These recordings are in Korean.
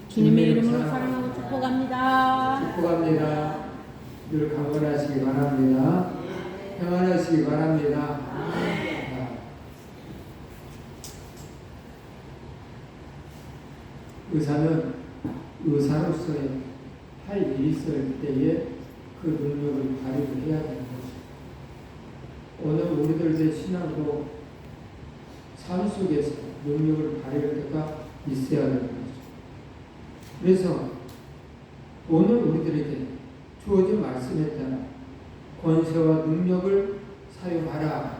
주님의 이름으로 사랑하고 축복합니다. 축복합니다. 늘 강건하시기 바랍니다. 평안하시기 바랍니다. 의사는 의사로서의 할 일이 있을 때에 그 능력을 발휘를 해야 되는 것입니다. 오늘 우리들의 신앙도 삶 속에서 능력을 발휘할 때가 있어야 되는 거죠. 그래서 오늘 우리들에게 주어진 말씀에 따라 권세와 능력을 사용하라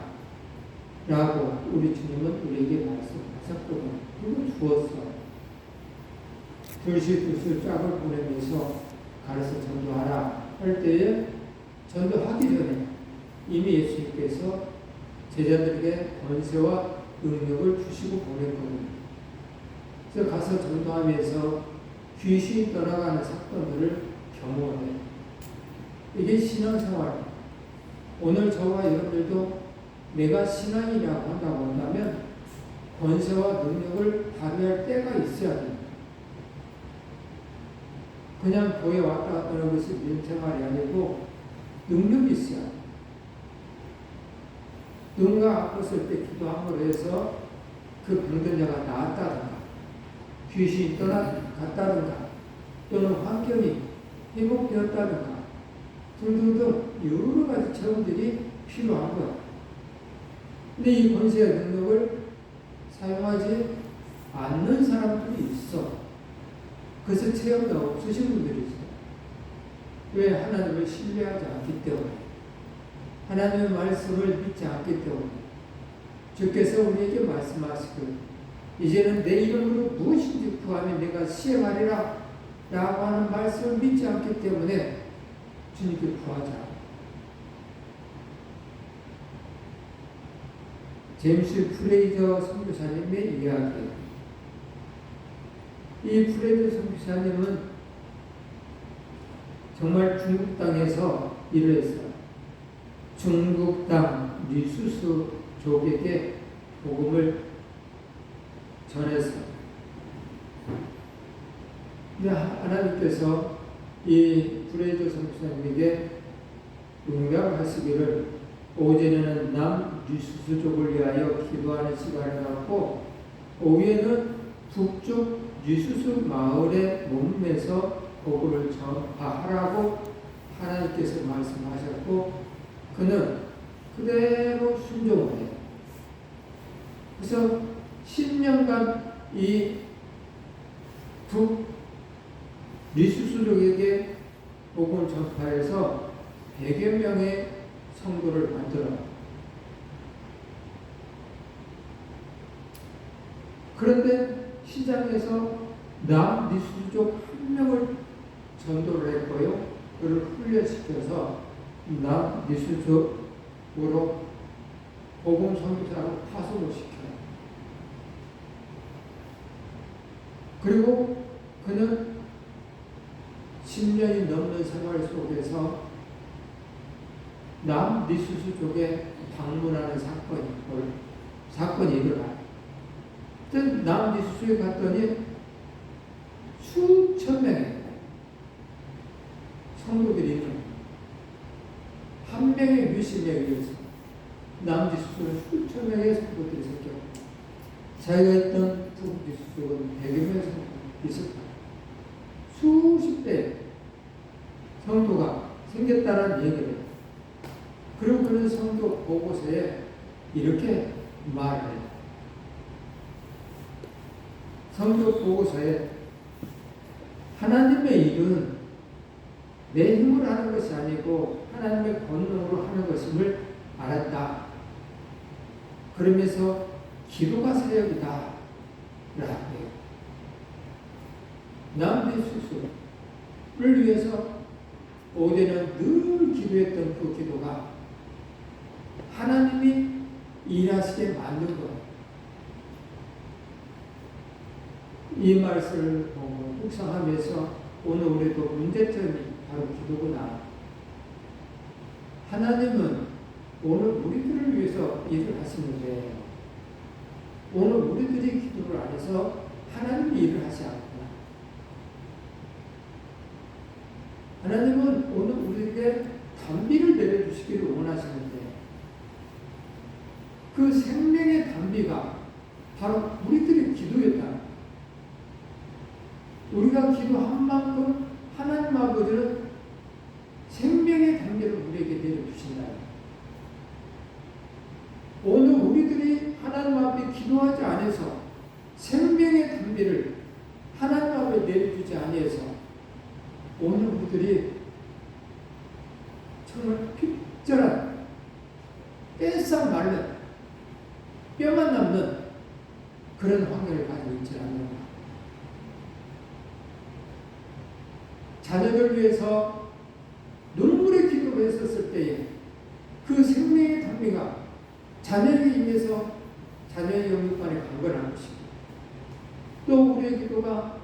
라고 우리 주님은 우리에게 말씀하셨거든요. 그리고 주었어. 둘씩 짝을 보내면서 가르쳐 전도하라 할 때에 전도하기 전에 이미 예수님께서 제자들에게 권세와 능력을 주시고 보냈거든요. 그래서 가서 전도하면서 귀신이 떠나가는 사건들을 경험해요. 이게 신앙생활. 오늘 저와 여러분들도 내가 신앙이라고 한다고 한다면 권세와 능력을 발휘할 때가 있어야 됩니다. 그냥 교회 왔다 갔다 하는 것이 민생활이 아니고 능력이 있어야 돼요. 누군가 아팠을 때 기도함으로 해서 그 병든 자가 나았다든가 귀신이 떠나갔다든가 또는 환경이 회복되었다든가 등등등 여러 가지 체험들이 필요한 거야. 근데 이 권세의 능력을 사용하지 않는 사람들이 있어. 그래서 체험도 없으신 분들이 있어요. 왜? 하나님을 신뢰하지 않기 때문에. 하나님의 말씀을 믿지 않기 때문에. 주께서 우리에게 말씀하시고 이제는 내 이름으로 무엇인지 구하면 내가 시행하리라 라고 하는 말씀을 믿지 않기 때문에 주님께 구하자. 제임스 프레이저 선교사님의 이야기. 이 프레이저 선교사님은 정말 중국 땅에서 일을 했어요. 중국 땅 리수스족에게 복음을 전해서 하나님께서 이 프레이저 선교사님에게 응답하시기를 오전에는 남리수스족을 위하여 기도하는 시간을 갖고 오후에는 북쪽 리수스 마을에 머물면서 복음을 전파하라고 하나님께서 말씀하셨고 그는 그대로 순종을 해요. 그래서 10년간 이 리수스족에게 복음을 전파해서 100여 명의 성도를 만들어요. 그런데 시장에서 남리수스족 한 명을 전도를 했고요. 그를 훈련시켜서 남리수스족으로 복음 선교사로 파송을 시켜요. 그리고 그는 10년이 넘는 생활 속에서 남리수스족에 방문하는 사건이 일어나요. 남리수스에 갔더니 수천 명의 성도들이 있는 한 명의 몇십 명에 의해서 남리수스는 수천 명의 성도들이 생겼고 자기가 있던 북리수스는 100여 명의 성도들이 있었다. 수십 대 성도가 생겼다는 얘기를 해요. 그리고 그는 성도 보고서에 이렇게 말을 해요. 성도 보고서에 하나님의 일은 내 힘으로 하는 것이 아니고 하나님의 권능으로 하는 것임을 알았다. 그러면서 기도가 사역이다 라고 해요. 남리수스를 위해서 오전에는 늘 기도했던 그 기도가 하나님이 일하시게 만든 거예요. 이 말씀을 보고 묵상하면서 오늘 우리도 문제점이 바로 기도구나. 하나님은 오늘 우리들을 위해서 일을 하시는데 오늘 우리들이 기도를 안 해서 하나님이 일을 하지 않구나. 하나님은 오늘 우리에게 단비를 내려주시기를 원하시는데 그 생명의 단비가 바로 우리들의 기도였다. 우리가 기도한 만큼 하나님 아버지는 생명의 단비를 우리에게 내려주신다. 오늘 우리들이 하나님 앞에 기도하지 않아서 생명의 단비를 하나님 앞에 내려주지 아니해서 오늘 우리들이 정말 핍절한 뺏어 말른 뼈만 남는 그런 환경을 가지고 있지 않는가. 자녀들 위해서 눈물의 기도를 했었을 때에 그 생명의 단비가 자녀에게 임해서 자녀의 영육간에 강건한 것이고, 또 우리의 기도가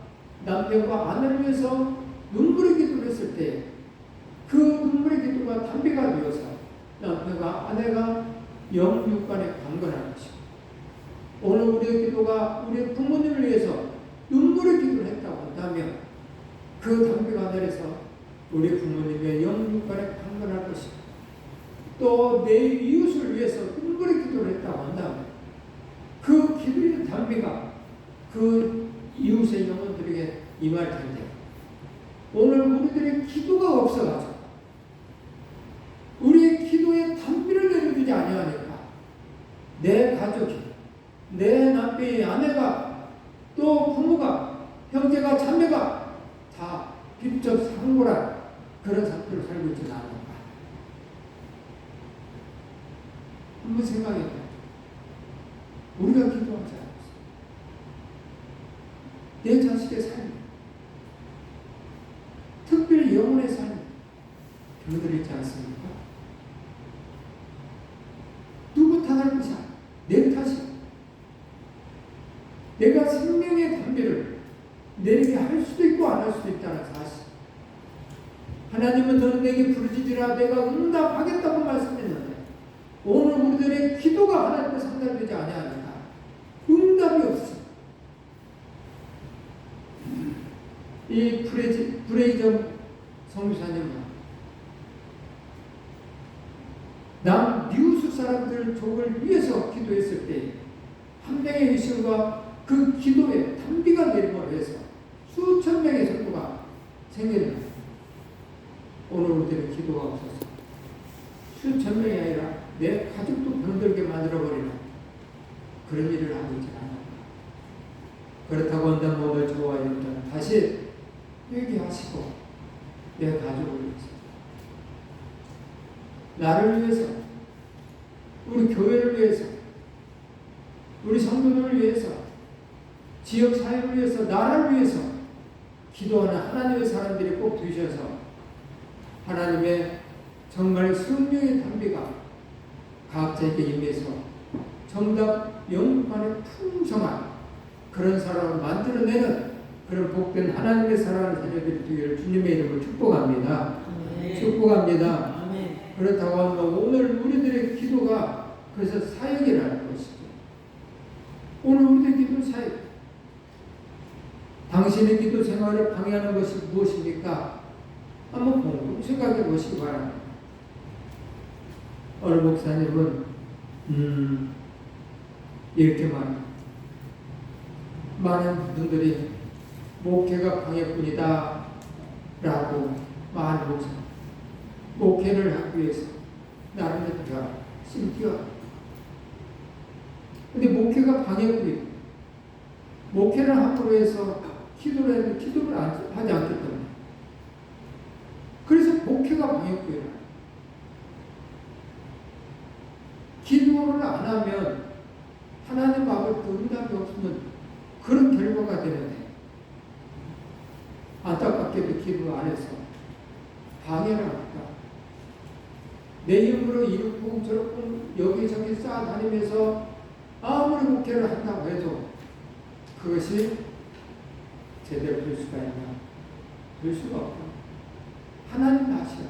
남편과 아내를 위해서 눈물의 기도를 했을 때 그 눈물의 기도가 단비가 되어서 남편과 아내가 영육간에 강건한 것이고, 오늘 우리의 기도가 우리 부모님을 위해서 눈물의 기도를 했다고 한다면 그 단비가 내려서 우리 부모님의 영육간에 강건할 것이고, 또 내 이웃을 위해서 눈물의 기도를 했다고 한다면 그 기도의 단비가 그 이웃의 영혼들에게 임할 텐데, 오늘 우리들의 기도가 없어가지고 우리의 기도에 단비를 내려주지 아니하니까 내 가족이, 내 남편이, 아내가, 또 부모가, 형제가, 자매가 다 빚적 상고란 그런 상태로 살고 있지는 않은가. 한번 생각해봐요. 우리가 기도하지 않았어. 내 자식의 삶, 특별히 영혼의 삶, 별들 있지 않습니까? 누구 탓할 것이야? 내 탓이야. 내가 생명의 단비를 내게 할 수도 있고 안 할 수도 있다는 사실. 하나님은 너는 내게 부르짖으라 내가 응답하겠다고 말씀했는데 오늘 우리들의 기도가 하나님께 상달되지 아니하니까 응답이 없어. 이 브레이점 성교사님은 남미우스 사람들 족을 위해서 기도했을 때 한 명의 의심과 그 기도에 단비가 내림으로 해서 수천 명의 성도가 생겼다. 오늘 우리들의 기도가 없어서 수천 명이 아니라 내 가족도 병들게 만들어버리는 그런 일을 하고 있지 않아. 그렇다고 한다면 오늘 저와 여러분들은 다시 회개하시고 내 가족을 위해서, 나를 위해서, 우리 교회를 위해서, 우리 성도들을 위해서, 지역 사회를 위해서, 나라를 위해서 기도하는 하나님의 사람들이 꼭 되셔서 하나님의 정말 성령의 단비가 각자에게 임해서 정답 영육간에 풍성한 그런 사람을 만들어내는 그런 복된 하나님의 사랑하는 자녀들이 되기를 주님의 이름으로 축복합니다. 아멘. 축복합니다. 아멘. 그렇다고 하면 오늘 우리들의 기도가 그래서 사역이라는 것이죠. 오늘 우리들의 기도 사역. 당신의 기도 생활을 방해하는 것이 무엇입니까? 한번 공부 생각해 보시기 바랍니다. 오늘 목사님은 이렇게 말합니다. 많은 분들이 목회가 방해뿐이다 라고 많은 목사, 목회를 하기 위해서 나름대로 심기어. 근데 목회가 방해뿐이다. 목회를 함으로 해서 기도를 했는데 기도를 하지 않기 때문에 그래서 목회가 방해뿐이다. 기도를 안 하면 하나님 앞에 응답이 없으면 그런 결과가 되는데 안타깝게도 기도 안 해서 방해를 합니다. 내 힘으로 이렇고 저렇고 여기저기 쌓아다니면서 아무리 목회를 한다고 해도 그것이 제대로 될 수가 있나? 될 수가 없다. 하나님 아시라.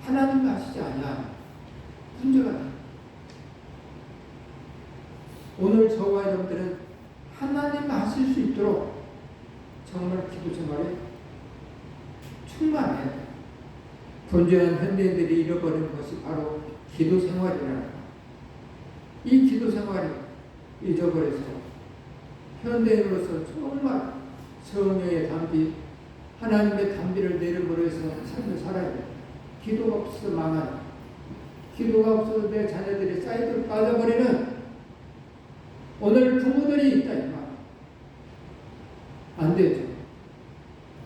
하나님 아시지 않냐? 문제가 나. 오늘 저와 여러분들은 수 있도록 정말 기도 생활에 충만해. 건조한 현대인들이 잃어버리는 것이 바로 기도 생활이라는 것. 이 기도 생활이 잊어버려서 현대인으로서 정말 성령의 담비, 하나님의 담비를 내려버려서 삶을 살아야 돼. 기도가 없어서 망하는, 기도가 없어서 내 자녀들이 사이드로 빠져버리는 오늘 부모들이 있다 이 말. 안 되죠.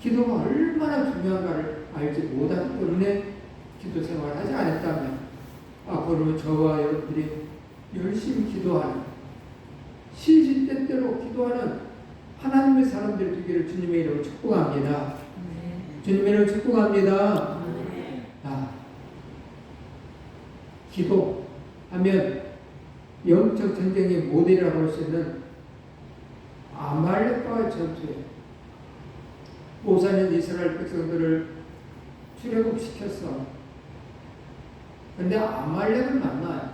기도가 얼마나 중요한가를 알지 못하기 때문에 기도 생활을 하지 않았다면 앞으로 저와 여러분들이 열심히 기도하는, 시시때때로 기도하는 하나님의 사람들이 되기를 주님의 이름으로 축복합니다. 주님의 이름으로 축복합니다. 기도하면 영적 전쟁의 모델이라고 할 수 있는 아말렉과의 전투에 모세는 이스라엘 백성들을 출애굽시켰어. 근데 아말렉을 만나요.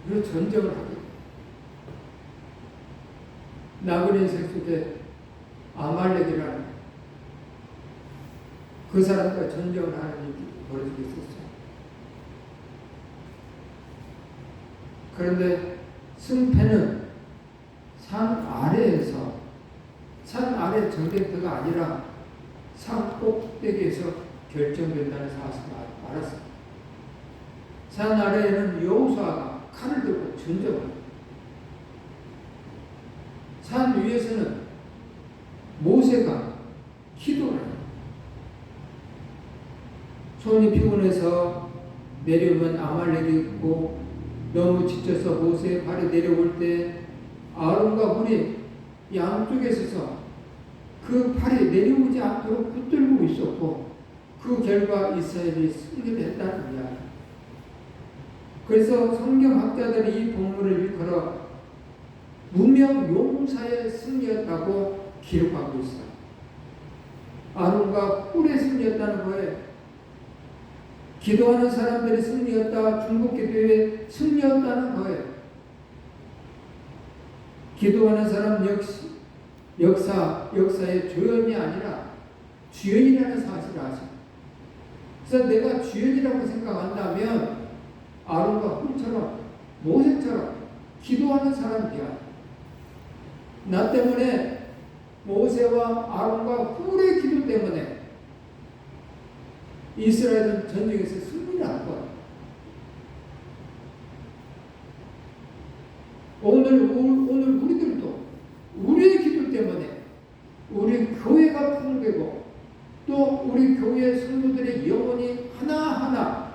그래서 전쟁을 하게 돼요. 나그네 색속에 아말렉이라는 그 사람과 전쟁을 하는 일이 벌어지고 있었어요. 그런데 승패는 산 아래 전쟁터가 아니라 산 꼭대기에서 결정된다는 사실을 알았어요. 산 아래에는 여호수아가 칼을 들고 전쟁을, 산 위에서는 모세가 기도를 해요. 손이 피곤해서 내려오면 아말렉이 있고, 너무 지쳐서 모세의 발이 내려올 때 아론과 홀이 양쪽에 서서 그 팔이 내려오지 않도록 붙들고 있었고, 그 결과 이스라엘이 승리를 했다는 이야기. 그래서 성경학자들이 이 본문을 일컬어 무명 용사의 승리였다고 기록하고 있어요. 아론과 홀의 승리였다는 거에 기도하는 사람들의 승리였다, 중국 기도의 승리였다는 거예요. 기도하는 사람 역시 역사의 조연이 아니라 주연이라는 사실을 아시고, 그래서 내가 주연이라고 생각한다면 아론과 홀처럼 모세처럼 기도하는 사람이야. 나 때문에 모세와 아론과 홀의 기도 때문에 이스라엘은 전쟁에서 승리를 한 거야. 오늘 우리들도 우리의 기도 때문에 우리 교회가 풍부되고 또 우리 교회 성도들의 영혼이 하나하나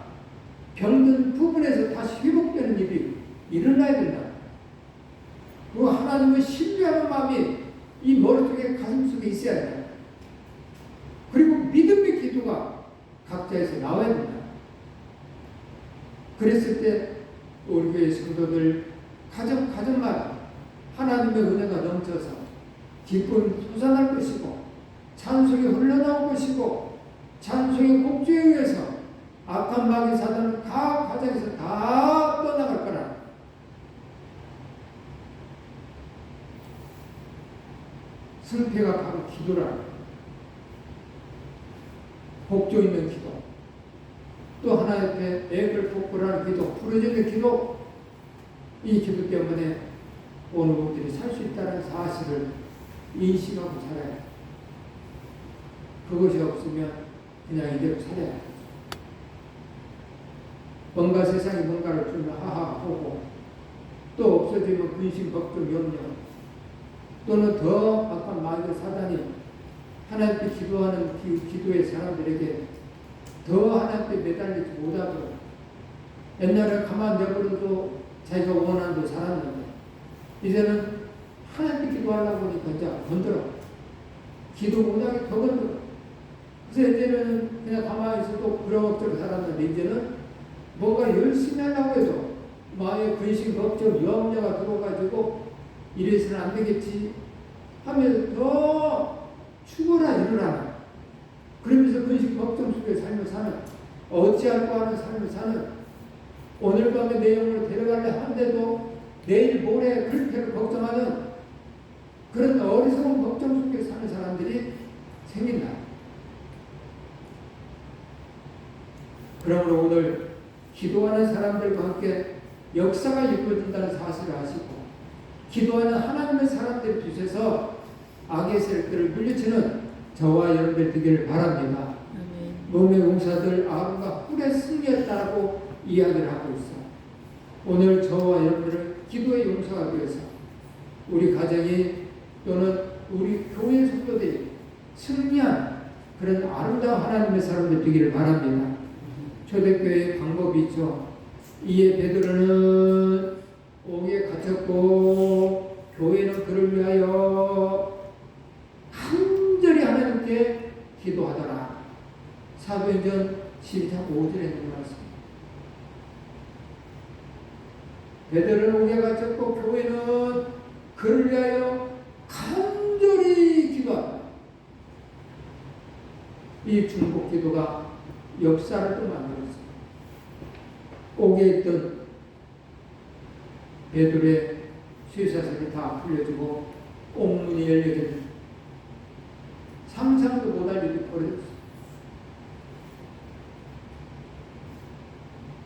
병든 부분에서 다시 회복되는 일이 일어나야 된다. 그 하나님을 신뢰하는 마음이 이 머릿속에 가슴속에 있어야 돼. 그리고 믿음의 기도가 각자에서 나와야 된다. 그랬을 때 우리 교회 성도들 가정마다 하나님의 은혜가 넘쳐서 기쁨이 솟아날 것이고 찬송이 흘러나올 것이고 찬송의 곡조에 의해서 악한 마귀 사단은 각 가정에서 다 떠나갈 거라. 승패가 바로 기도라. 복조 있는 기도, 또 하나 옆에 애를 복구라는 기도, 부르짖는 기도, 이 기도 때문에 오늘 우리들이 살 수 있다는 사실을 인식하고 살아야 돼. 그것이 없으면 그냥 이대로 살아야 돼. 뭔가 세상이 뭔가를 주면 하하하고, 또 없어지면 근심, 걱정, 염려, 또는 더 악한 마귀 사단이 하나님께 기도하는 기도의 사람들에게 더 하나님께 매달리지 못하도록, 옛날에 가만 내버려도 자기가 원하는 대로 살았는데 이제는 하나님께 기도하려고 하니까 이제 건드려. 기도 못하게 더 건드려. 그래서 이제는 그냥 가만히 있어도 그럭저럭 살았는데 이제는 뭔가 열심히 하려고 해도 마음에 근심, 걱정, 염려가 들어가지고 이래서는 안 되겠지 하면서 더 죽어라 일어나라. 그러면서 근심, 걱정 속에 삶을 사는, 어찌할까 하는 삶을 사는, 오늘 밤에 내 영혼을 데려갈래 한데도 내일 모레 그렇게 걱정하는 그런 어리석은 걱정 속에 사는 사람들이 생긴다. 그러므로 오늘 기도하는 사람들과 함께 역사가 이루어진다는 사실을 아시고 기도하는 하나님의 사람들 빛에서 악의 세력들을 물리치는 저와 여러분들 되기를 바랍니다. 몸의 용사들 아론과 뿔의 승리했다라고 이야기를 하고 있어. 오늘 저와 여러분들은 기도의 용사가 되어서 우리 가정이 또는 우리 교회 성도들이 승리한 그런 아름다운 하나님의 사람들 되기를 바랍니다. 초대교회의 방법이 있죠. 이에 베드로는 옥에 갇혔고 교회는 그를 위하여 간절히 하나님께 기도하더라. 사도행전 12장 5절에 있는 말씀. 베드로는 옥에 갇혔고 교회는 그를 위하여 간절히 기도한다. 이 중복 기도가 역사를 또 만들었습니다. 옥에 있던 베드로의 쇠사슬이 다 풀려지고 옥문이 열려지는 상상도 못할 일이 벌어졌습니다.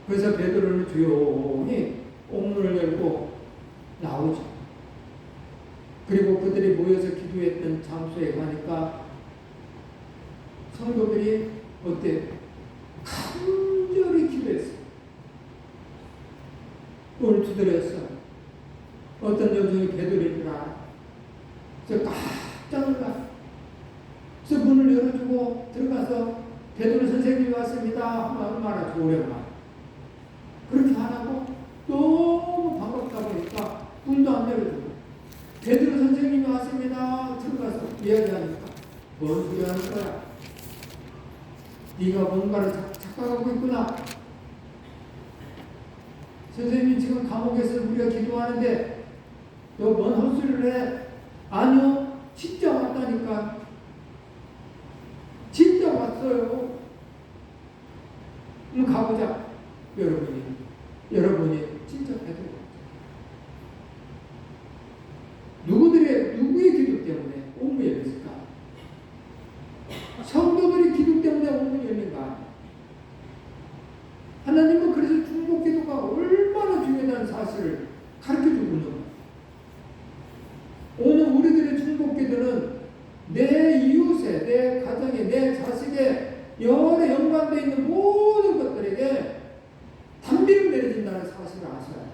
그래서 베드로는 조용히 옥문을 열고 나오죠. 그리고 그들이 모여서 기도했던 장소에 가니까 성도들이 어때? 간절히 기도했어요. 문을 두드렸어. 어떤 여종이 베드로이더라. 그래서 깜짝 놀랐어. 그래서 문을 열어주고 들어가서 베드로 선생님이 왔습니다. 얼마나 좋으려나. 그렇게 안 하고 너무 반갑다 보니까 문도 안 열어주고 베드로 선생님이 왔습니다. 들어가서 이야기하니까 뭔 소리 하는 거야? 네가 뭔가를 착각하고 있구나. 선생님이 지금 감옥에서 우리가 기도하는데 너 뭔 헛소리를 해? 아니요, 진짜 왔다니까. 진짜 왔어요. 그럼 가보자. 여러분이 진짜 베드로. 누구의 기도 때문에 옥문이 열렸을까? 성도들의 기도 때문에 옥문이 열린다. 하나님은 그래서 중복 기도가 얼마나 중요하다는 사실을 가르쳐주고 있는 거예요. 오늘 우리들의 중복 기도는 내 이웃에, 내 가정에, 내 자식에 영원에 연관되어 있는 모든 것들에게 단비를 내려진다는 사실을 아셔야 해요.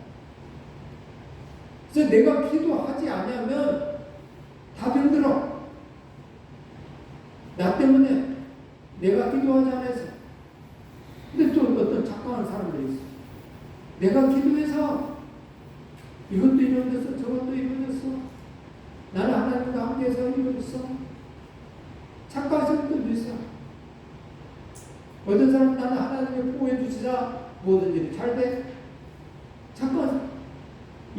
그래서 내가 기도하지 않으면 다 병들어. 나 때문에 내가 기도하지 않아서. 근데 또 어떤 착각하는 사람들이 있어. 내가 기도해서 이것도 이루어졌어, 저것도 이루어졌어. 나는 하나님과 함께해서 이루어졌어. 착각하시는 분도 있어. 어떤 사람은 나는 하나님을 보호해 주시자 모든 일이 잘 돼. 착각하세요.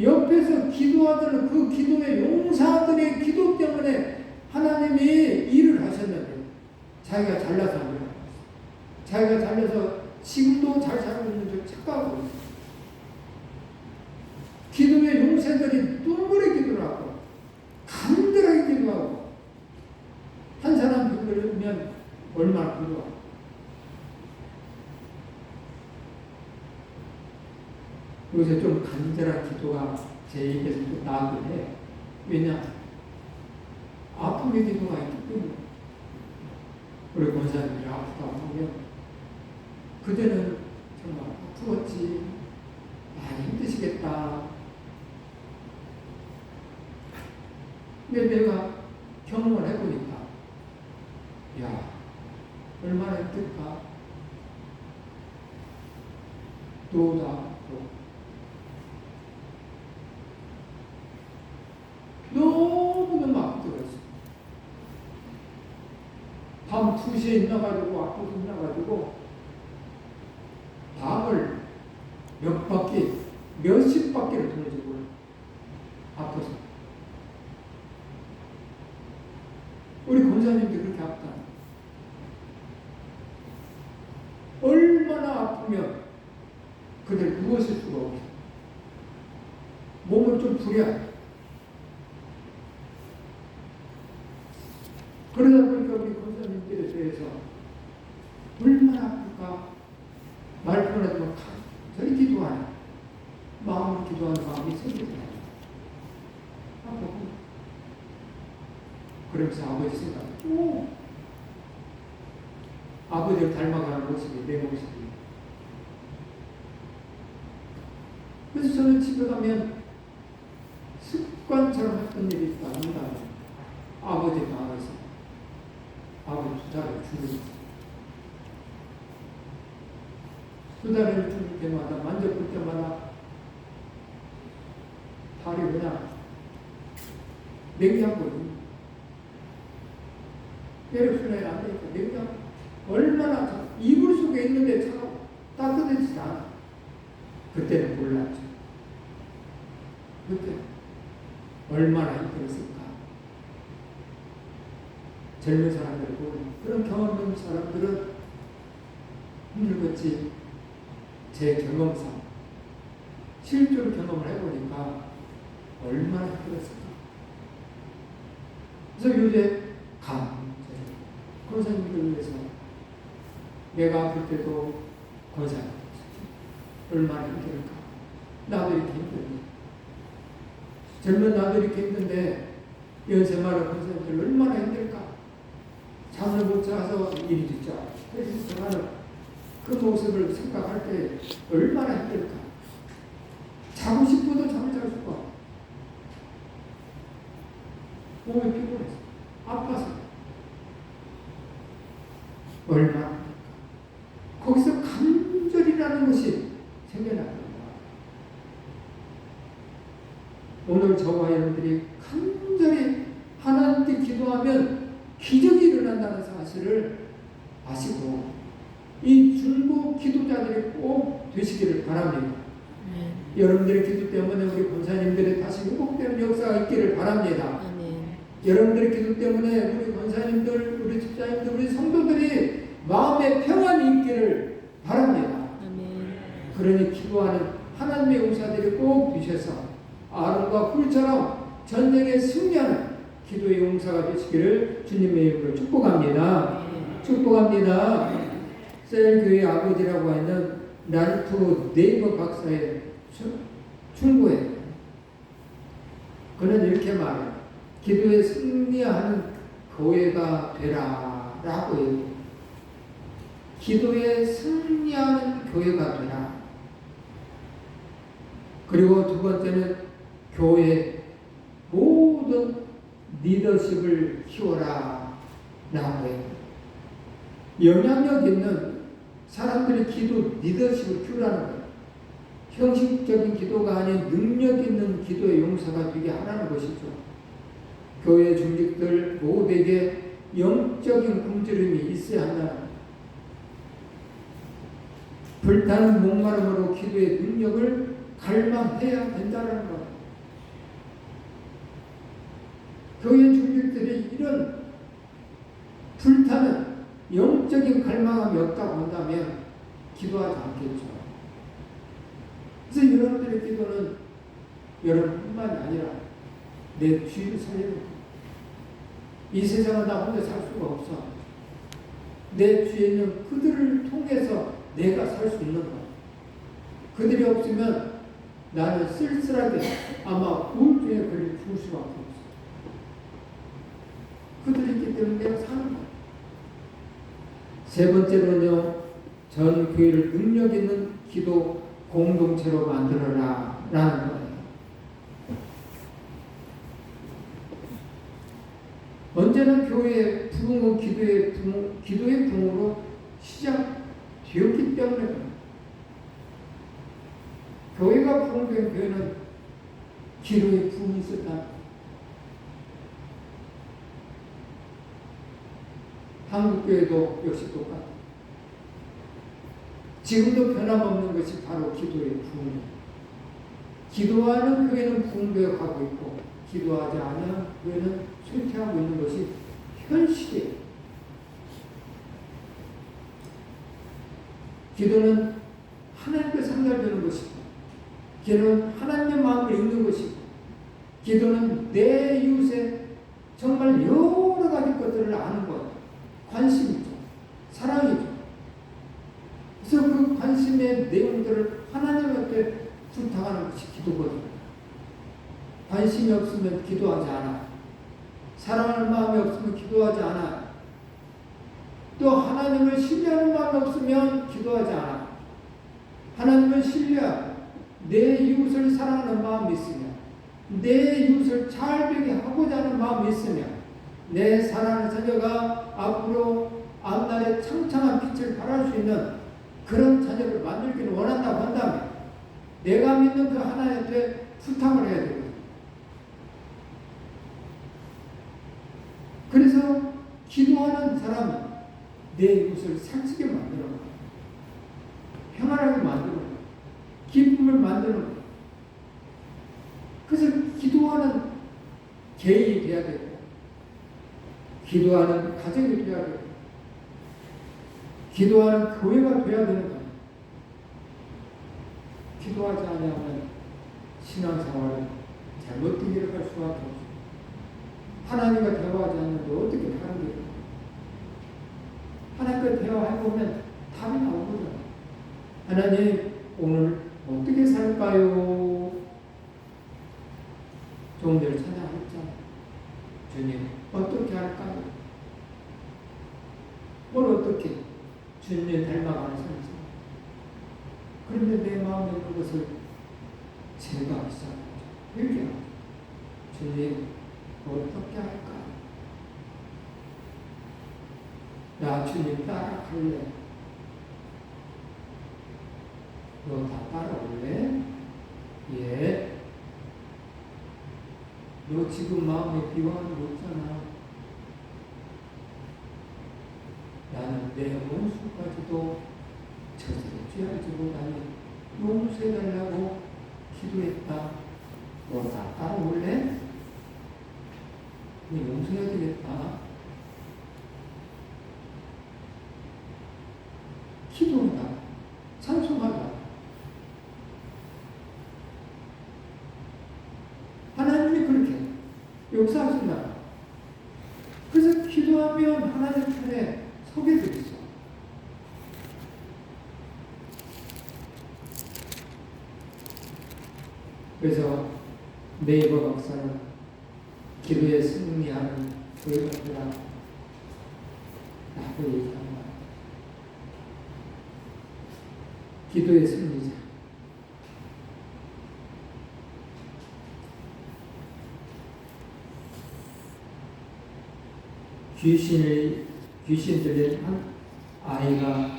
옆에서 기도하던 그 기도의 용사들의 기도 때문에 하나님이 일을 하셨는데 자기가 잘나서 안 돼요. 자기가 잘나서 지금도 잘 살고 있는 줄 착각하고 있어요. 기도의 용사들이 눈물의 기도를 하고 간절하게 기도하고 한 사람 기도를 얼마나 기도하고 여기서 좀 간절한 기도가 제 입에서 좀 나오긴 해요. 왜냐? 아픔의 기도가 있기 때문에. 우리 권사님들이 아프다 하면 그대는 정말 아프겠지. 많이 힘드시겠다. 근데 내가 경험을 해보니까 야, 얼마나 힘들까? 또다 너무너무 아프더라고요. 밤 2시에 일어나가지고 아파서 일어나가지고 밤을 몇 바퀴, 몇십 바퀴를 돌려주고 아파서 우리 권사님도 그렇게 아프다. 얼마나 아프면 그들 누웠을 수가 없어. 몸 그럼 좀 부려. 그러다 보니까 우리 권사님들에 대해서 얼마나 아플까. 말 편하지만 간절히 기도하는 마음으로 기도하는 마음이 생기더라고요. 그러면서 아버지 생각, 아버지를 닮아가는 모습이 내 모습이. 그래서 저는 집에 가면 습관처럼 했던 일이 있답니다. 아버지 마음에서 아버지 수다를 주는 수다를 줄 때마다 만져볼 때마다 발이 그냥 냉장고니 혈액순환이 안 되니까 냉장고 얼마나 이불 속에 있는데 차가 따뜻해지지 않아. 그때는 몰랐죠. 그때 얼마나 힘들었을까. 젊은 사람들 보면 그런 경험 없는 사람들은 힘들겠지. 제 경험상 실제로 경험을 해보니까 얼마나 힘들었을까. 그래서 요새 권사님들을 위해서 내가 아플 때도 권사님 얼마나 힘들까. 나도 이렇게 힘들니. 젊은 나도 이렇게 힘든데 연세 많은 권사님들 얼마나 힘들까. 잠을 못 자서 일이 늦죠. 그래서 저는 그 모습을 생각할 때 얼마나 힘들까. 자고 싶어도 잠을 잘 수가 없어. 몸이 피곤해서 아파서 얼마나 힘들까. 거기서 간절이라는 것이 생겨나는 거야. 오늘 저와 여러분들이 간절히 하나님께 기도하면 기적이 일어난다는 사실을 아시고 이 중보 기도자들이 꼭 되시기를 바랍니다. 여러분들의 기도 때문에 우리 권사님들의 다시 회복되는 역사가 있기를 바랍니다. 여러분들의 기도 때문에 우리 권사님들, 우리 집사님들, 우리 성도들이 마음의 평안이 있기를 바랍니다. 그러니 기도하는 하나님의 용사들이 꼭 되셔서 아론과 훌처럼 전쟁에 승리하는 기도의 용사가 되시기를 주님의 이름으로 축복합니다. 축복합니다. 셀교의 아버지라고 하는 랄프 네이버 박사의 충고에 그는 이렇게 말해요. 기도에 승리하는 교회가 되라 라고 얘기해요. 기도에 승리하는 교회가 되라. 그리고 두 번째는 교회 모든 리더십을 키워라 라고 해요. 영향력 있는 사람들이 기도 리더십을 키우라는 거예요. 형식적인 기도가 아닌 능력 있는 기도의 용사가 되게 하라는 것이죠. 교회 중직들 모두에게 영적인 굶주림이 있어야 한다는 거예요. 불타는 목마름으로 기도의 능력을 갈망해야 된다는 거예요. 교회 중직들이 이런 불타는 영적인 갈망함이 없다고 한다면 기도하지 않겠죠. 그래서 여러분들의 기도는 여러분뿐만이 아니라 내 주위를 살리는 거예요. 이 세상은 나 혼자 살 수가 없어. 내 주위에 있는 그들을 통해서 내가 살 수 있는 거예요. 그들이 없으면 나는 쓸쓸하게 아마 우울증에 걸려 죽을 수밖에 없어. 그들이 있기 때문에 내가 사는 거예요. 세 번째로는요, 전 교회를 능력 있는 기도 공동체로 만들어라 라는 거예요. 언제나 교회의 부흥은 기도의 부흥으로 시작되었기 때문에 교회가 부흥된 교회는 기도의 부흥이 있었다. 한국교회도 역시 똑같아. 지금도 변함없는 것이 바로 기도의 부흥이에요. 기도하는 교회는 부흥되어 가고 있고 기도하지 않은 교회는 쇠퇴하고 있는 것이 현실이에요. 기도는 하나님께 상달되는 것이고 기도는 하나님의 마음을 읽는 것이고 기도는 내 이웃의 정말 여러 가지 것들을 아는 것, 관심이죠. 사랑이죠. 그래서 그 관심의 내용들을 하나님한테 부탁하는 것이 기도거든요. 관심이 없으면 기도하지 않아. 사랑하는 마음이 없으면 기도하지 않아. 또 하나님을 신뢰하는 마음이 없으면 기도하지 않아. 하나님을 신뢰하고 내 이웃을 사랑하는 마음이 있으면, 내 이웃을 잘 되게 하고자 하는 마음이 있으면, 내 사랑하는 자녀가 앞으로 앞날에 창창한 빛을 발할 수 있는 그런 자녀를 만들기를 원한다고 한다면 내가 믿는 그 하나님한테 부탁을 해야 되거든요. 그래서 기도하는 사람은 내 이웃을 살찌게 만드는 거예요. 평안하게 만드는 거예요. 기쁨을 만드는 거예요. 그래서 기도하는 개인이 돼야 되고, 기도하는 가정이 돼야 되고, 기도하는 교회가 돼야 되는 거예요. 기도하지 않으면 신앙생활은 잘못된 길을 갈 수밖에 없어요. 하나님과 대화하지 않는데 어떻게 다른 길을 가요? 하나님과 대화해보면 답이 나오거든요. 하나님, 오늘 어떻게 살까요? 조금 전에 찬양했잖아요. 주님, 어떻게 할까요? 뭘 어떻게? 주님을 닮아가는 삶이죠. 그런데 내 마음에 그것을 제가 시작하죠. 얘기하죠. 주님, 어떻게 할까? 나 주님 따라갈래? 너 다 따라올래? 예. 너 지금 마음에 비워하는 거 없잖아. 나는 내 원수까지도 저들의 죄를 지고 다니 용서해달라고 기도했다. 너 다 따라올래? 너 용서해야 되겠다. 기도하다. 찬송하다. 하나님이 그렇게 역사하신다. 그래서 기도하면 하나님 편에 서게 돼 있어. 그래서 네이버 박사는 기도에 승리하는 교회가 되라 라고 얘기합니다. 기도의 승리자. 귀신 들린 한 아이가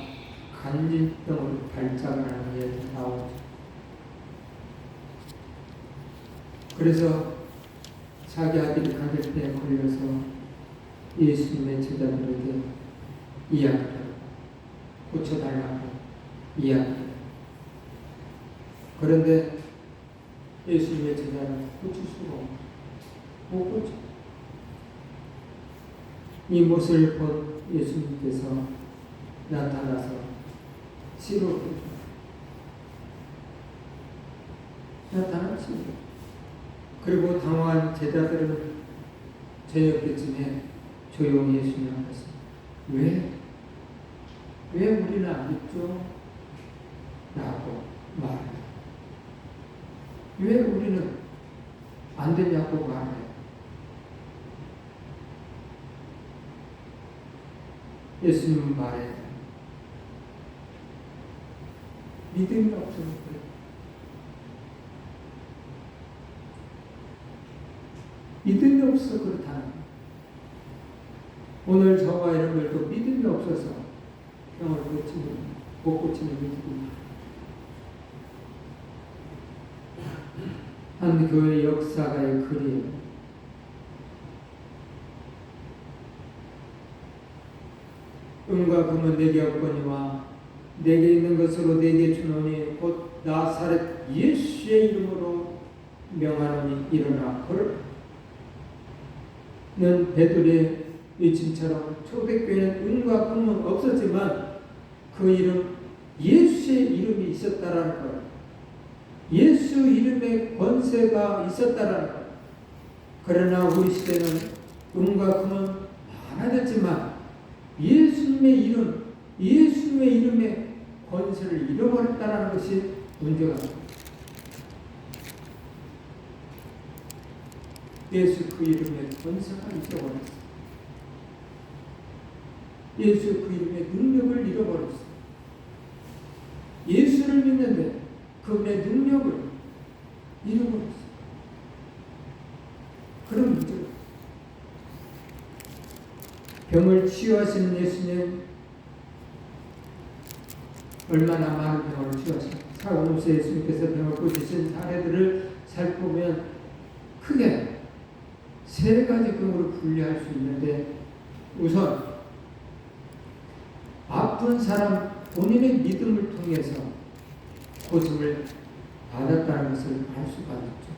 간질병으로 발작을 하는 게 나오죠. 그래서 자기 아들이 간질병에 걸려서 예수님의 제자들에게 이야기를 고쳐달라고 이야기해요. 그런데 예수님의 제자는 고칠 수가 없어요. 못 고쳐. 이 모습을 본 예수님께서 나타나서 치료해 줘요. 나타나서 그리고 당황한 제자들은 저녁쯤에 조용히 예수님 앞에서 왜 우리는 안 믿죠? 라고 말해요. 왜 우리는 안 되냐고 말해요. 예수님은 말해요. 믿음이 없으면 그래요. 믿음이 없어 그렇다는 거예요. 오늘 저와 여러분들도 믿음이 없어서 병을 못 고치는 믿음이 한 교회 역사가의 글이에요. 은과 금은 내게 없거니와 내게 있는 것으로 내게 주노니 곧 나사렛 예수의 이름으로 명하노니 일어나 걸으라. 는 베드로의 외침처럼 초대교회는 은과 금은 없었지만 그 이름 예수의 이름이 있었다라는 거예요. 예수 이름의 권세가 있었다라는 거예요. 그러나 우리 시대는 은과 금은 많아졌지만 예수님의 이름, 예수님의 이름의 권세를 잃어버렸다는 것이 문제가 됩니다. 예수 그 이름의 권세가 잊어버렸어요. 예수 그 이름의 능력을 잃어버렸어요. 예수를 믿는데 그분의 능력을 잃어버렸어요. 그런 문제가 병을 치유하시는 예수님 얼마나 많은 병을 치유하십니까? 사고로서 예수님께서 병을 고치신 사례들을 살펴보면 크게 세 가지 병으로 분류할 수 있는데 우선 아픈 사람 본인의 믿음을 통해서 고침을 받았다는 것을 알 수가 있죠.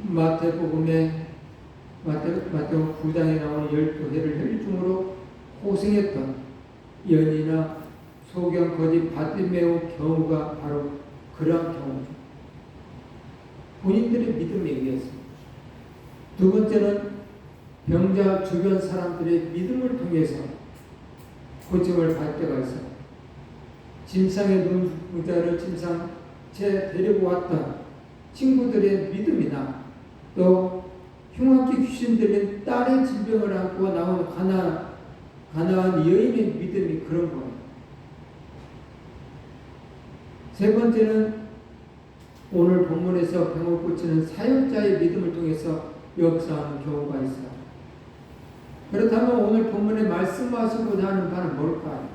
마태복음에 마태복음 9장에 나오는 12해를 혈중으로 고생했던 연이나 소경 거짓 바디메오 경우가 바로 그러한 경우죠. 본인들의 믿음에 의해서. 두 번째는 병자 주변 사람들의 믿음을 통해서 고침을 받을 때가 있어요. 짐상의 눈부자를 짐상체 데리고 왔던 친구들의 믿음이나 또 흉악기 귀신 들린 딸의 질병을 안고 나온 가나안 여인의 믿음이 그런 거예요. 세 번째는 오늘 본문에서 병을 고치는 사역자의 믿음을 통해서 역사하는 경우가 있어요. 그렇다면 오늘 본문에 말씀하시고자 하는 바는 뭘까요?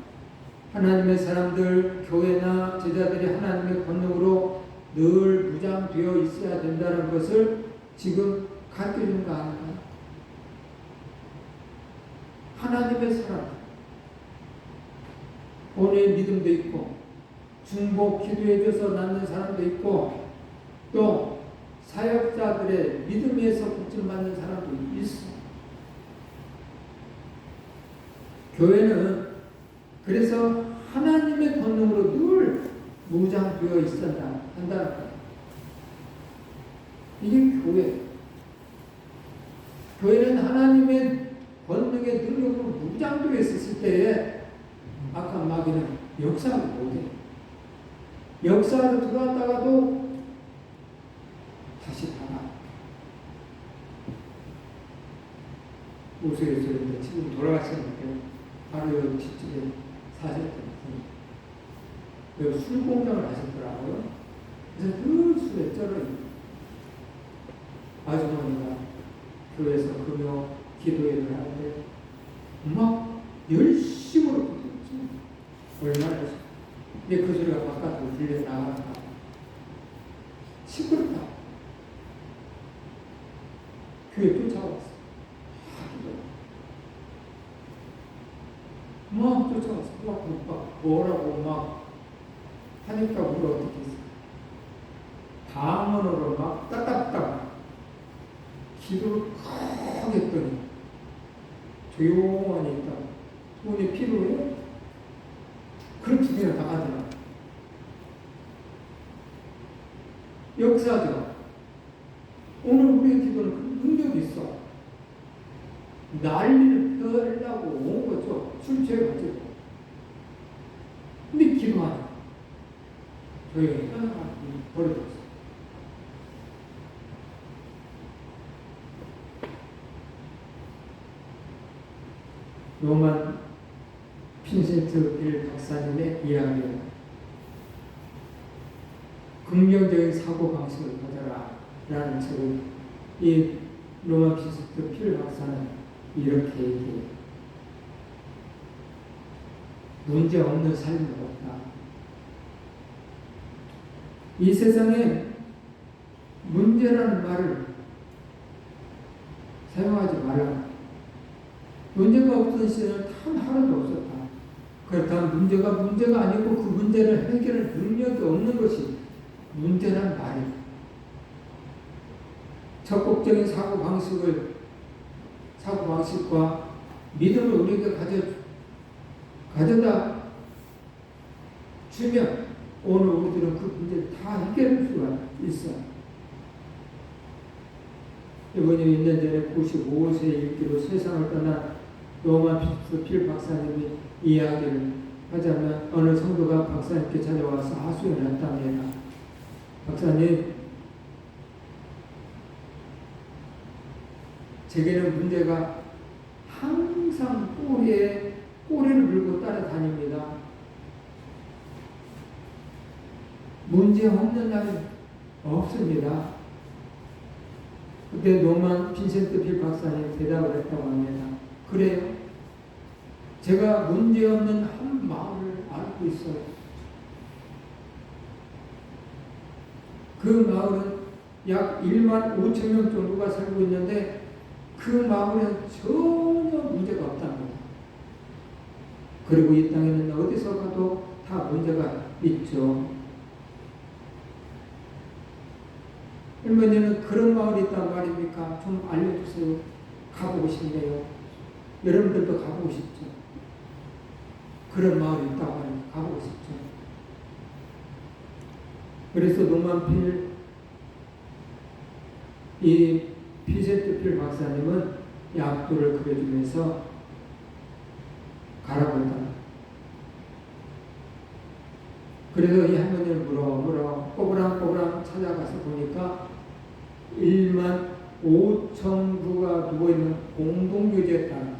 하나님의 사람들, 교회나 제자들이 하나님의 권능으로 늘 무장되어 있어야 된다는 것을 지금 가르쳐주는 거 아닌가요? 하나님의 사람, 오늘 믿음도 있고 중보 기도해줘서 낳는 사람도 있고 또 사역자들의 믿음에서 고침받는 사람도 있어. 교회는 그래서 하나님의 권능으로 늘 무장되어 있어야 한다는 거예요. 이게 교회. 교회는 하나님의 권능의 능력으로 무장되어 있었을 때에 아까 마귀는 역사하지 못해. 역사로 들어왔다가도 다시 나가. 우스갯소리인데 지금 돌아가셨는데 바로 여기 뒷집에 사셨던 분이 여기 술 공장을 하셨더라고요. 그래서 늘 술에 쩔어요. 아주머니가 교회에서 금요 기도회를 하는데 막 열심으로 기도했죠. 얼마나 했어. 근데 그 소리가 바깥으로 들려 나가니까 시끄럽다. 교회 쫓아왔어. 막 쫓아왔어. 막 뭐라고 막 하니까 우리가 어떻게 했어? 방언으로 막 따닥따닥 기도를 크게 했더니 조용하니 있다. 돈이 필요해? 그렇게 그냥 나가더라. 역사죠. 오늘 우리의 기도는 그 능력이 있어. 난리를 펴려고 온 거죠. 술 취해가지고. 근데 기도하자. 조용히 버려졌어. 로만 핀센트 빌 박사님의 이야기예요. 긍정적인 사고방식을 가져라 라는 책을 이 로만 핀센트 빌 박사는 이렇게 얘기해요. 문제 없는 삶은 없다. 이 세상에 문제라는 말을 사용하지 말라. 문제가 없던 시대는 단 하나도 없었다. 그렇다면 문제가 아니고 그 문제를 해결할 능력이 없는 것이 문제란 말이다. 적극적인 사고방식과 믿음을 우리에게 가져다 주면 오늘 우리들은 그 문제를 다 해결할 수가 있어. 이번에 2년 전에 95세의 일기로 세상을 떠난 로마 필 박사님이 이야기를 하자면 어느 성도가 박사님께 찾아와서 하소연을 했답니다. 박사님, 제게는 문제가 항상 꼬리를 물고 따라다닙니다. 문제 없는 날이 없습니다. 그때 노만 빈센트 필 박사님 대답을 했다고 합니다. 그래요? 제가 문제 없는 한 마을을 알고 있어요. 그 마을은 약 1만 5천 명 정도가 살고 있는데 그 마을은 전혀 문제가 없답니다. 그리고 이 땅에는 어디서 가도 다 문제가 있죠. 할머니는 그런 마을이 있단 말입니까? 좀 알려주세요. 가보고 싶네요. 여러분들도 가보고 싶죠? 그런 마을이 있다고 하니 가보고 싶죠? 그래서 노만 이 빈센트 필 박사님은 약도를 그려주면서 가라고 했다. 그래서 이 할머니를 물어 꼬부랑 찾아가서 보니까 1만 5천 구가 누워있는 공동묘지였다.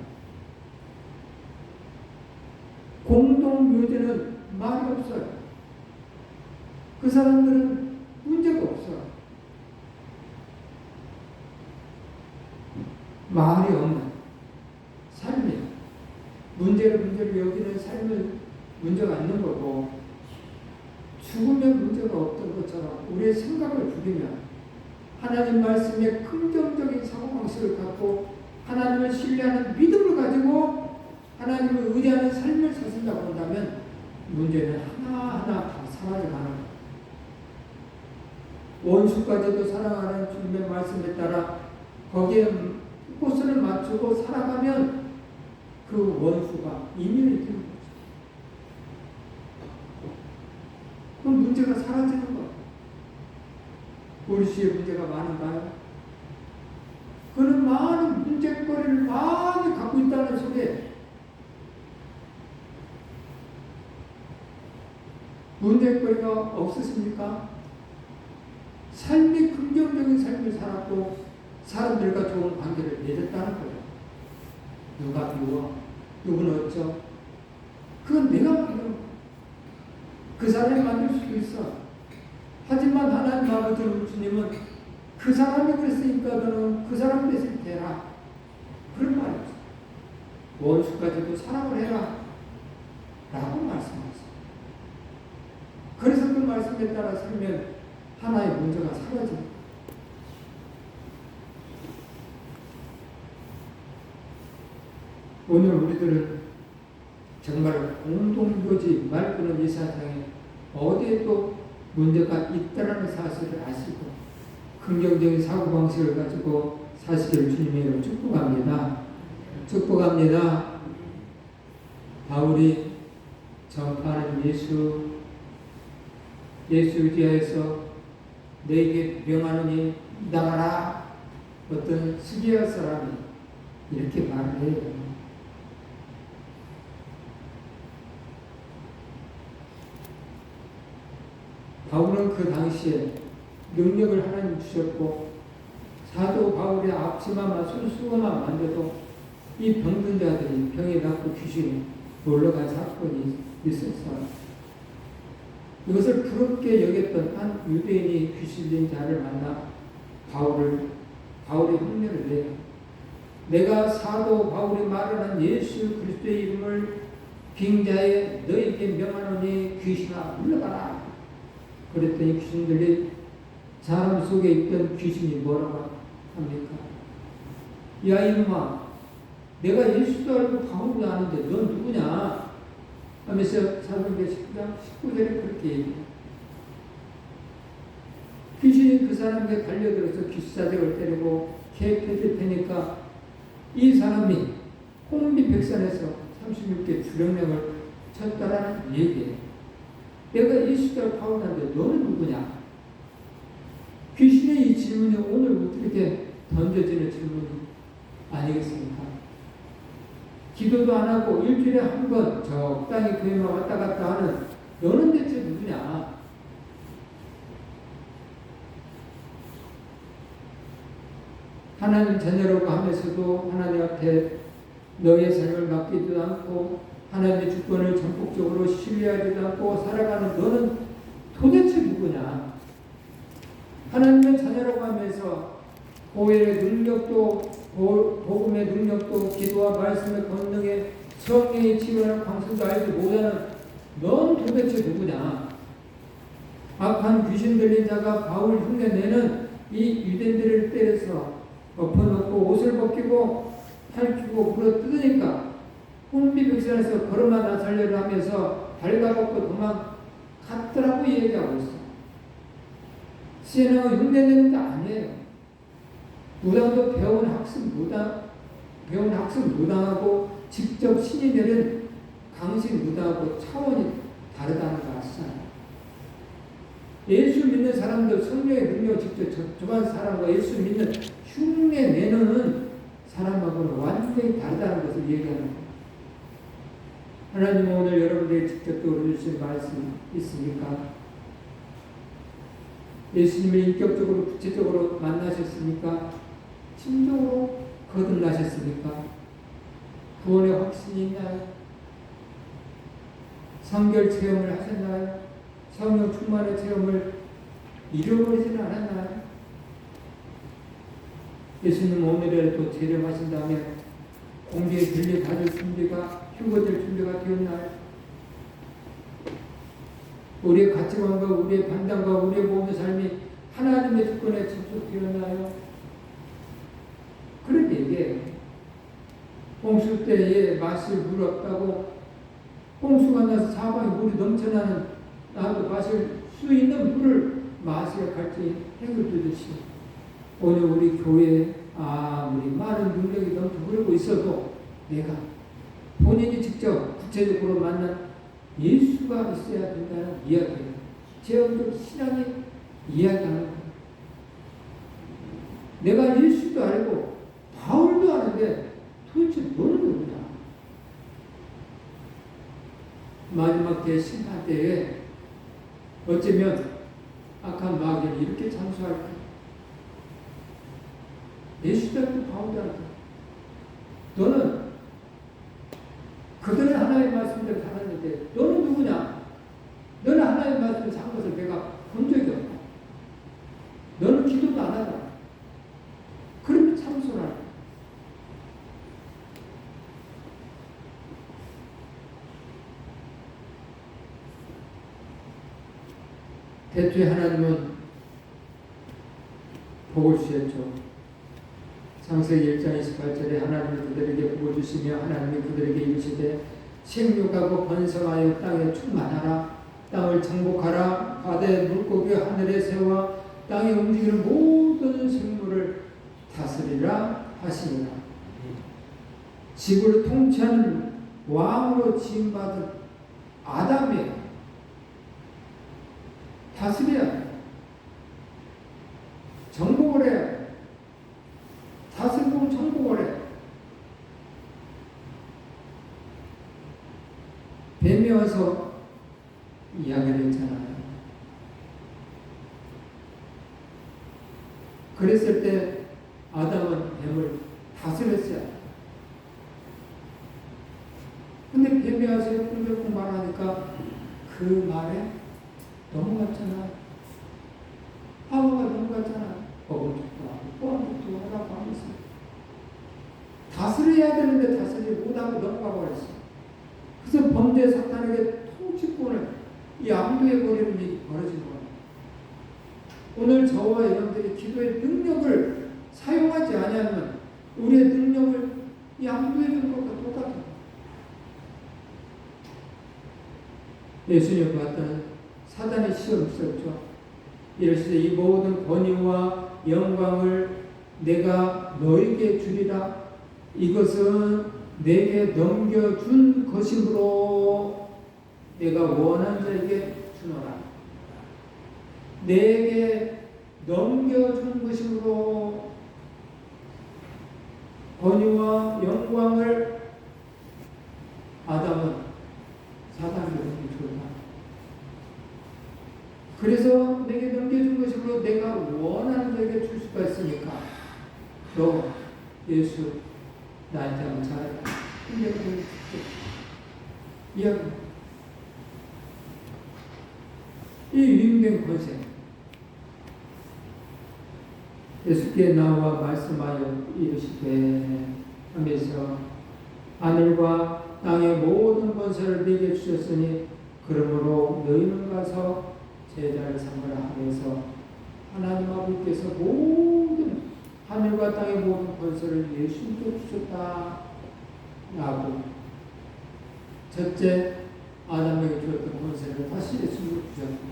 공동묘지는 말이 없어요. 그 사람들은 문제가 없어요. 말이 없는 삶이에요. 문제를 여기는 삶은 문제가 있는 거고, 죽으면 문제가 없던 것처럼 우리의 생각을 죽이면 하나님 말씀에 긍정적인 사고방식을 갖고 하나님을 신뢰하는 믿음을 가지고 하나님을 의지하는 삶을 사신다고 한다면 문제는 하나하나 다 사라져가는 거예요. 원수까지도 사랑하는 주님의 말씀에 따라 거기에 포커스를 맞추고 살아가면 그 원수가 이민이 되는 거죠. 그럼 문제가 사라지는 거예요. 우리 시에 문제가 많은가요? 그는 많은 문제거리를 많이 갖고 있다는 소리예요. 문제거리가 없으십니까? 삶이 긍정적인 삶을 살았고 사람들과 좋은 관계를 맺었다는 거예요. 누가 미워? 누구는 어쩌? 그건 내가 만든 거예요. 그 사람이 만들 수도 있어. 하지만 하나님 아버지 주님은 그 사람이 그랬으니까 너는 그 사람 대신 되라. 그런 말이 없어요. 원수까지도 사랑을 해라. 라고 말씀하셨어요. 그래서 그 말씀에 따라 살면 하나의 문제가 사라집니다. 오늘 우리들은 정말 공동묘지 말고는 이 세상에 어디에 또 문제가 있다는 사실을 아시고 긍정적인 사고방식을 가지고 사시기를 주님의 이름으로 축복합니다. 축복합니다. 바울이 전파하는 예수 의지하여서 너에게 명하노니 나가라. 어떤 스기야 사람이 이렇게 말을 해요. 바울은 그 당시에 능력을 하나님 주셨고 사도 바울의 앞치마만 손수건만 만져도 이 병든 자들이 병에 낫고 귀신이 놀러간 사건이 있었어요. 이것을 부럽게 여겼던 한 유대인이 귀신 들린 자를 만나 바울의 흉내를 내요. 내가 사도 바울이 말하는 예수 그리스도의 이름을 빙자에 너에게 명하노니 귀신아 물러가라. 그랬더니 귀신들이 사람 속에 있던 귀신이 뭐라고 합니까? 야 이놈아, 내가 예수도 알고 바울도 아는데 넌 누구냐? 하면서 사도행전 10장 19절에 그렇게 얘기해요. 귀신이 그 사람에게 달려들어서 귀사대를 때리고 개패를 테니까 이 사람이 홍미백산에서 36개 주령령을 쳤다라는 얘기예요. 내가 예수를 파울하는데 너는 누구냐? 귀신의 이 질문이 오늘 어떻게 던져지는 질문이 아니겠습니까? 기도도 안 하고 일주일에 한 번 적당히 교회만 왔다 갔다 하는 너는 대체 누구냐? 하나님 자녀라고 하면서도 하나님 앞에 너의 삶을 맡기지도 않고 하나님의 주권을 전폭적으로 신뢰하지도 않고 살아가는 너는 도대체 누구냐? 하나님의 자녀라고 하면서 교회의 능력도 복음의 능력도 기도와 말씀의 권능에 성령의 치유와 광선도 알지 못하는 넌 도대체 누구냐? 악한 귀신 들린 자가 바울 흉내내는 이 유대인들을 때려서 엎어놓고 옷을 벗기고 핥히고 물어뜯으니까 혼비백산에서 걸음마 나살려를 하면서 발가벗고 도망갔더라고 얘기하고 있어. 신앙은 흉내내는 게 아니에요. 무당도 배운 학습 무당하고 직접 신이 내린 강신 무당하고 차원이 다르다는 거 아시잖아요. 예수 믿는 사람들 성령의 능력을 직접 접촉한 사람과 예수 믿는 흉내 내는 사람하고는 완전히 다르다는 것을 얘기하는 거예요. 하나님은 오늘 여러분들에게 직접 떠올려주신 말씀 있습니까? 예수님을 인격적으로 구체적으로 만나셨습니까? 심적으로 거듭나셨습니까? 구원의 확신이 있나요? 성결 체험을 하셨나요? 성령 충만의 체험을 잃어버리지는 않았나요? 예수님 오늘이라도 재림하신다면 공중에 들려 받을 준비가 휴거될 준비가 되었나요? 우리의 가치관과 우리의 판단과 우리의 몸의 삶이 하나님의 주권에 접속되었나요? 그런 얘기예요. 홍수 때에 마실 물 없다고 홍수가 나서 사방에 물이 넘쳐나는 나도 마실 수 있는 물을 마셔야 갈지 행을 두듯이 오늘 우리 교회에 아무리 많은 능력이 넘쳐 흐르고 있어도 내가 본인이 직접 구체적으로 만난 예수가 있어야 된다는 이야기예요. 제형적 신앙이 이야기하는 거예요. 내가 예수도 알고 바울도 아는데 도대체 너는 누구냐? 마지막 때 심판 때에 어쩌면 악한 마귀를 이렇게 장수할까? 예수도 알고 바울도 알고 너는 그들은 하나님의 말씀대로 살았는데 너는 누구냐? 너는 하나님의 말씀을 산 것을 내가 본 적이 없다. 너는 기도도 안 하다. 그러면 참소라. 대초에 하나님은 복을 주셨죠. 창세기 1장 28절에 하나님이 그들에게 복을 주시며 하나님이 그들에게 이르시되 생육하고 번성하여 땅에 충만하라. 땅을 정복하라. 바다의 물고기 하늘의 새와 땅에 움직이는 모든 생물을 다스리라 하시니라. 지구를 통치하는 왕으로 지음받은 아담이에요. 다스려야 돼. 정복을 해야 돼. 다스리고 정복을 해. 뱀이 와서 이야기를 했잖아요. 그랬을 때 아담은 뱀을 다스렸어요. 근데 뱀이 와서 옆구리를 말하니까 그 말에 넘어갔잖아. 하와가 넘어갔잖아. 어금tuk도 하고 뻔tuk도 하라고 하면서 다스려야 되는데 다스리지 못하고 넘어가고 그랬어. 그래서 범죄 사탄에게 통치권을 이 압도해버리는 일이 벌어진 거예요. 오늘 저와 여러분들이 기도의 능력을 사용하지 않으면 우리의 능력을 이 압도해주는 것과 똑같아요. 예수님 봤던 사단의 시험 있었죠. 이르시되 이 모든 권위와 영광을 내가 너에게 주리라. 이것은 내게 넘겨준 것이므로 내가 원한 자에게 주노라. 내게 넘겨준 것이므로 또 내가 원하는 자에게 줄 수가 있으니까 너 예수 나한테 한번 잘해라. 이야기. 이 위임된 권세. 예수께 나와 말씀하여 이르시되 하면서 하늘과 땅의 모든 권세를 내게 주셨으니 그러므로 너희는 가서 제자를 삼으라 하면서 하나님 아버지께서 모든 하늘과 땅의 모든 권세를 예수님께 주셨다 라고 첫째 아담에게 주었던 권세를 다시 예수님께 주셨다.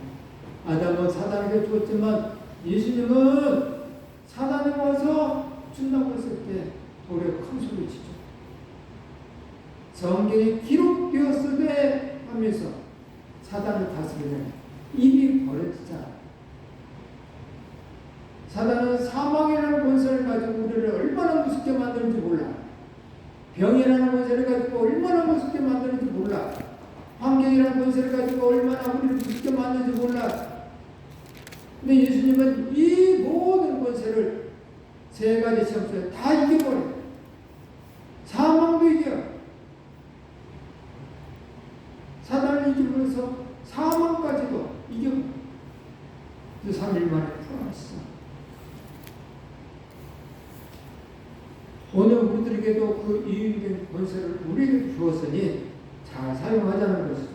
아담은 사단에게 주었지만 예수님은 사단에 와서 준다고 했을 때 돌에 큰 소리 치죠. 성경에 기록되었으되 하면서 사단을 다스리는 입이 벌어지잖아. 사단은 사망이라는 권세를 가지고 우리를 얼마나 무섭게 만드는지 몰라. 병이라는 권세를 가지고 얼마나 무섭게 만드는지 몰라. 환경이라는 권세를 가지고 얼마나 우리를 무섭게 만드는지 몰라. 근데 예수님은 이 모든 권세를 세 가지 시험 속에 다 이겨버려요. 사망도 이겨. 사단을 이기면서 사망까지도 이겨버려요. 3일 만에 풀어냈어. 오늘 우리들에게도 그 이유된 권세를 우리에게 주었으니 잘 사용하자는 것이죠.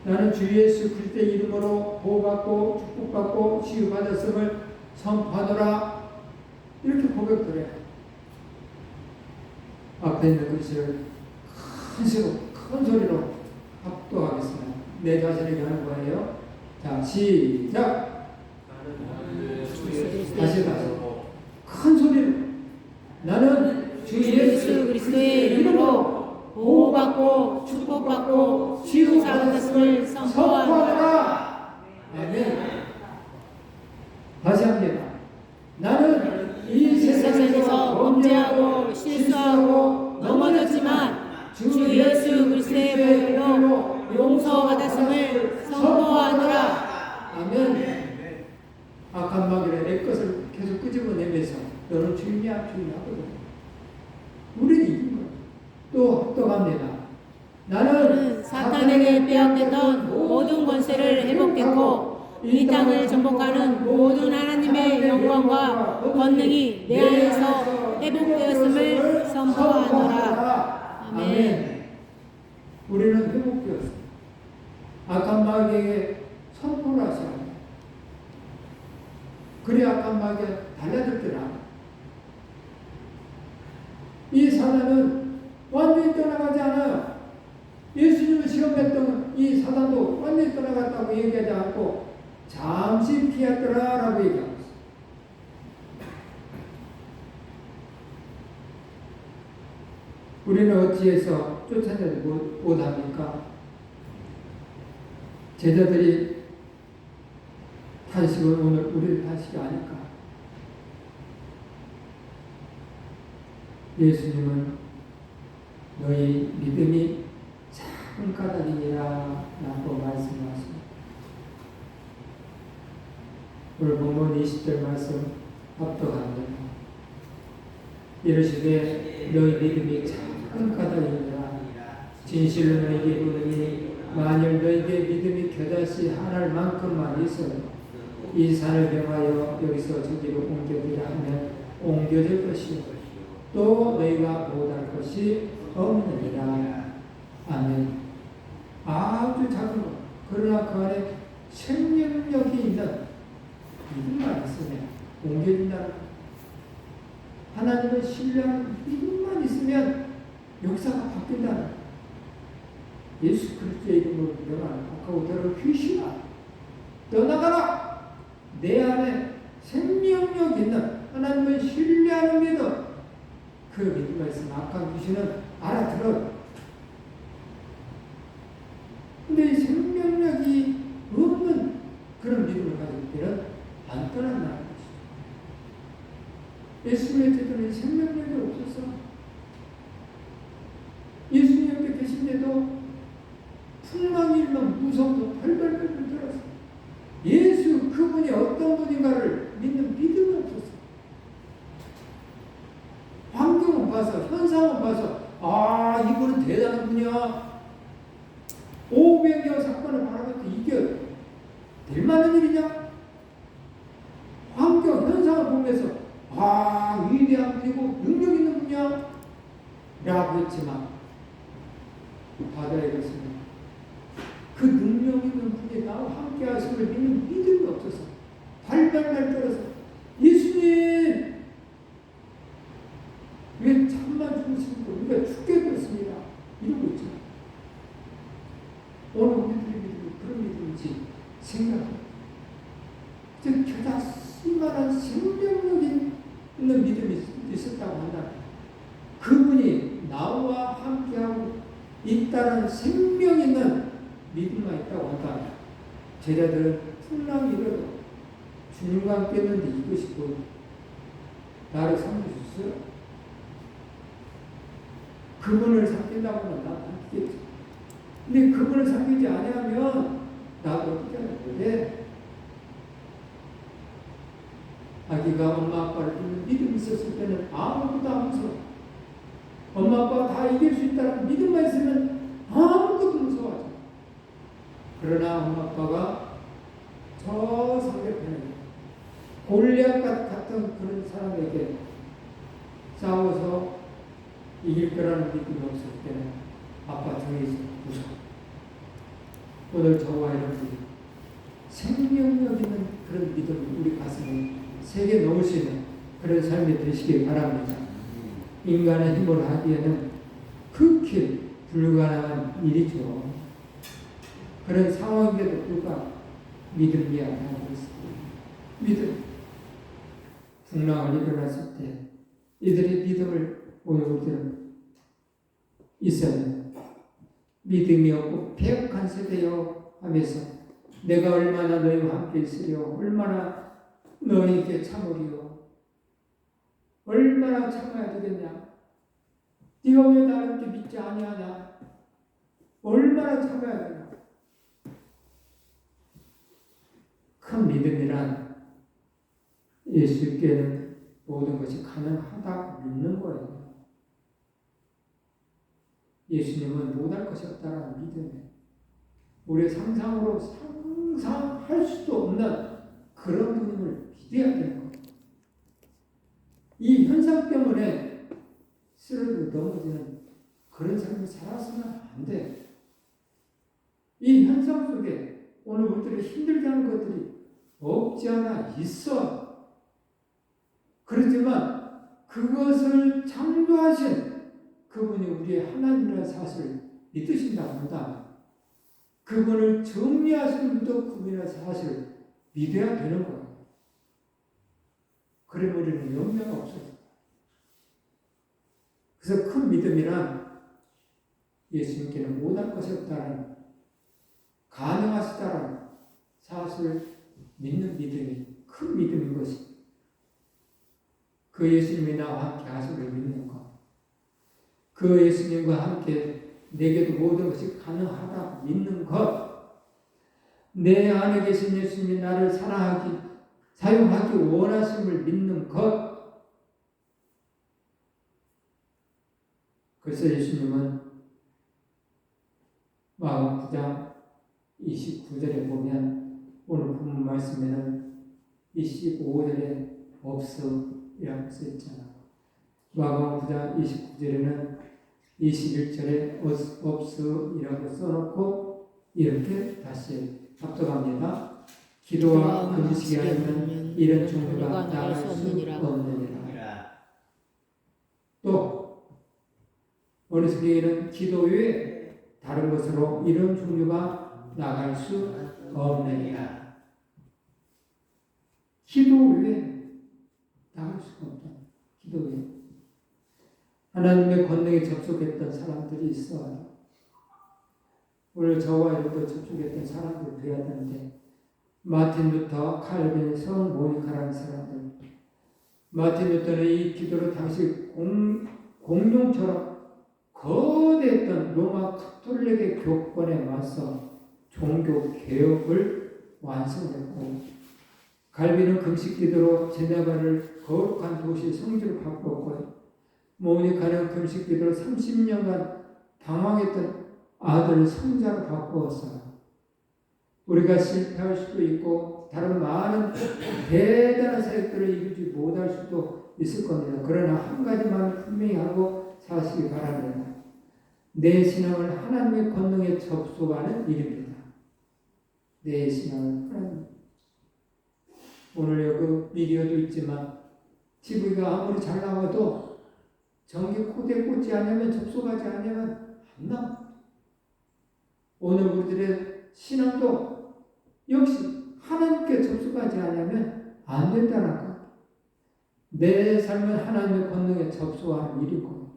나는 주 예수 그리스도의 이름으로 보호받고 축복받고 치유받았음을 선포하노라. 이렇게 고백을 해요. 앞에 있는 글씨를 큰 소리로 합독하겠습니다. 내 자신에게 하는 거예요. 자, 시작. 다시 큰 소리로 나는 주 예수 그리스도의 이름으로 보호받고 축복받고 치유받았음을 선포하노라. 아멘. 다시 합니다. 나는 이 세상에서 범죄하고 실수하고 넘어졌지만 주 예수 그리스도의 보혈로 용서받았음을 선포하노라. 아멘. 악한 마귀를 내 것을 계속 끄집어내면서 너는 주인이야 하거든. 우리는 이긴 거야. 또 합독합니다. 나는 사탄에게 빼앗겼던 모든 권세를 회복했고 이 땅을 정복하는 모든 하나님의 영광과 권능이 내 안에서 회복되었음을 선포하노라. 아멘. 우리는 회복되었어. 악한 마귀에게 선포를 하셔야 합니다. 그래 악한 마귀가 달라질 때나 이 사단은 완전히 떠나가지 않아요. 예수님을 시험했던 이 사단도 완전히 떠나갔다고 얘기하지 않고 잠시 피하더라 라고 얘기하고 있어요. 우리는 어찌해서 쫓아내지 못합니까? 제자들이 탄식은 오늘 우리의 탄식이 아닐까? 예수님은 너희 믿음이 작은 까닭이니라 라고 말씀하십니다. 오늘 본문 20절 말씀 합독합니다. 이르시되 너희 믿음이 작은 까닭이니라. 진실로 너희에게 이르노니 만일 너희에게 믿음이 겨자씨 한 알만큼만 있어도 이 산을 명하여 여기서 저기로 옮겨지라 하면 옮겨질 것이요 또 너희가 못할 것이 없느니라. 아멘. 아주 작은 것 그러나 그 안에 생명력이 있는 믿음만 있으면 옮겨진다는 것. 하나님을 신뢰하는 믿음만 있으면 역사가 바뀐다는 것. 예수 그리스도의 이름으로 명하는 아까고 너를 귀신아 떠나가라. 내 안에 생명력 있는 하나님을 신뢰하는 믿음, 그 믿음이 있으면 악한 귀신은 알아들어요. 근데 이 생명력이 없는 그런 믿음을 가질 때는 안 떠난다는 것이죠. 예수님의 제자는 생명력이 없었어. 예수님 옆에 계신데도 풍랑이 일면 무서워서 벌벌벌 떨었어. 예수 그 위대한 분이고 능력 있는 분이야 라고 했지만 바다에 갔으면 그 능력 있는 분이 나와 함께 하심을 믿는 믿음이 없어서 발발발 떨어서 예수님 왜 잠만 주무십니까? 우리가 죽게 됐습니다. 이러고 있잖아. 오늘 우리들의 믿음이 그런 믿음인지 생각합니다. 겨자 수많은 생명력 있는 믿음이 있었다고 한다. 그분이 나와 함께하고 있다는 생명 있는 믿음만 있다고 한다. 제자들은 풍랑이 일어도 주님과 함께 했는데 이것이 뭐 나를 삼으셨어요? 그분을 삼킨다고는 나도 안 되겠지. 근데 그분을 삼키지 아니하면 나도 어떻게 하는데 아기가 엄마 아빠를 믿는 믿음이 있었을 때는 아무것도 안 무서워. 엄마 아빠가 다 이길 수 있다는 믿음만 있으면 아무것도 무서워하지. 그러나 엄마 아빠가 저 상대편에 골리앗 같은 그런 사람에게 싸워서 이길 거라는 믿음이 없을 때는 아빠 정해서 무서워. 오늘 저와 여러분이 생명력 있는 그런 믿음을 우리 가슴에 새겨 넣을 수 있는 그런 삶이 되시길 바랍니다. 인간의 힘으로 하기에는 극히 불가능한 일이죠. 그런 상황인데도 불구하고 믿음이 하고 있습니다. 믿음. 풍랑을 일어났을 때 이들의 믿음을 오늘 우리들은 있어야 됩니다. 믿음이 없고 패역한 세대여 하면서 내가 얼마나 너희와 함께 있으려 얼마나 너희에게 참으리요 얼마나 참아야 되겠냐 네가 왜 나를 이렇게 믿지 아니하냐 얼마나 참아야 되냐. 큰 믿음이란 예수께는 모든 것이 가능하다고 믿는 거예요. 예수님은 못할 것이 없다라는 믿음에 우리의 상상으로 상상할 수도 없는 그런 분임을 믿어야 되는 거예요. 이 현상 때문에 쓰러지고 넘어지는 그런 삶을 살아서는 안 돼. 이 현상 속에 오늘 우리들이 힘들게 하는 것들이 없지 않아 있어. 그렇지만 그것을 창조하신 그분이 우리의 하나님이라는 사실을 믿으신다고 한다. 그분을 정리하시는 분도 그분이라는 사실을 믿어야 되는 거예요. 그러면 우리는 영향이 없어요. 그래서 큰 믿음이란 예수님께는 못할 것이 없다는 가능하시다는 사실을 믿는 믿음이 큰 믿음인 것입니다. 그 예수님이 나와 함께 하심을 믿는 것. 그 예수님과 함께 내게도 모든 것이 가능하다 믿는 것. 내 안에 계신 예수님이 나를 사용하기 원하심을 믿는 것. 그래서 예수님은 마가복음 9장 29절에 보면 오늘 본문 말씀에는 25절에 없으라고 써있잖아. 마가복음 9장 29절에는 21절에 없으라고 써놓고 이렇게 다시 합독합니다. 기도와 금식이 아니면 이런 종류가 나갈 수 없느니라. 또 어느 성경에는 기도 외에 다른 것으로 이런 종류가 나갈 수 없느니라. 기도 외에 나갈 수가 없다. 기도 외에 하나님의 권능에 접촉했던 사람들이 있어요. 오늘 저와 여러분도 접촉했던 사람들 되어야 되는데 마틴 루터, 칼빈, 성 모니카라는 사람들. 마틴 루터는 이 기도를 당시 공룡처럼 거대했던 로마 카톨릭의 교권에 맞서 종교 개혁을 완성했고, 갈비는 금식 기도로 제네바를 거룩한 도시 성지로 바꿨고, 모니카는 금식 기도로 30년간 방황했던 아들을 성자로 바꾸었어요. 우리가 실패할 수도 있고 다른 많은 대단한 사역들을 이루지 못할 수도 있을 겁니다. 그러나 한 가지만 분명히 하고 사시기 바랍니다. 내 신앙을 하나님의 권능에 접속하는 일입니다. 내 신앙을 하나님. 오늘 여기 미디어도 있지만 TV가 아무리 잘 나와도 전기 코드에 꽂지 않으면 접속하지 않으면 안 나와. 오늘 우리들의 신앙도 역시 하나님께 접속하지 않으면 안 된다는 것. 내 삶은 하나님의 권능에 접속하는 일이고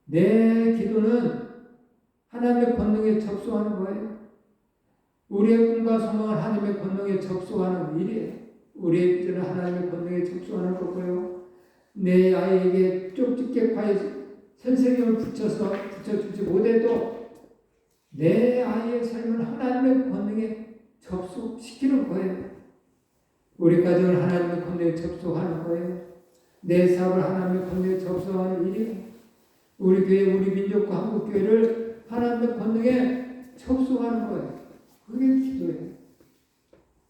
내 기도는 하나님의 권능에 접속하는 거예요. 우리의 꿈과 소망은 하나님의 권능에 접속하는 일이에요. 우리의 기도는 하나님의 권능에 접속하는 거고요. 내 아이에게 쪽집게 과일 선생님을 붙여주지 못해도 내 아이의 삶을 하나님의 권능에 접속시키는 거예요. 우리 가정을 하나님의 권능에 접속하는 거예요. 내 사업을 하나님의 권능에 접속하는 일이에요. 우리 교회, 우리 민족과 한국교회를 하나님의 권능에 접속하는 거예요. 그게 기도예요.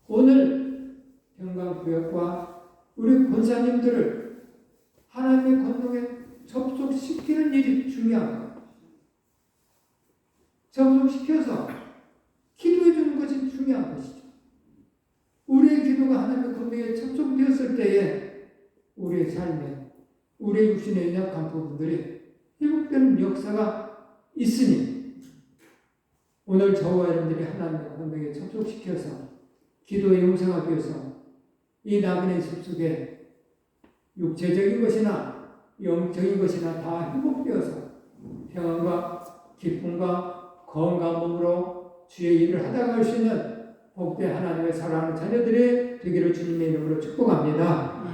오늘 평강교회과 우리 권사님들을 하나님의 권능에 접속시키는 일이 중요한 거예요. 접속시켜서 기도해 주는 것이 중요한 것이죠. 우리의 기도가 하나님의 권능에 접속되었을 때에 우리의 삶에, 우리의 육신의 연약한 부분들이 회복되는 역사가 있으니 오늘 저와 여러분들이 하나님의 권능에 접속시켜서 기도의 용사가 되어서 이 나그네 집 속에 육체적인 것이나 영적인 것이나 다 회복되어서 평안과 기쁨과 건강한 몸으로 주의 일을 하다가 할 수 있는 복된 하나님의 사랑하는 자녀들이 되기를 주님의 이름으로 축복합니다.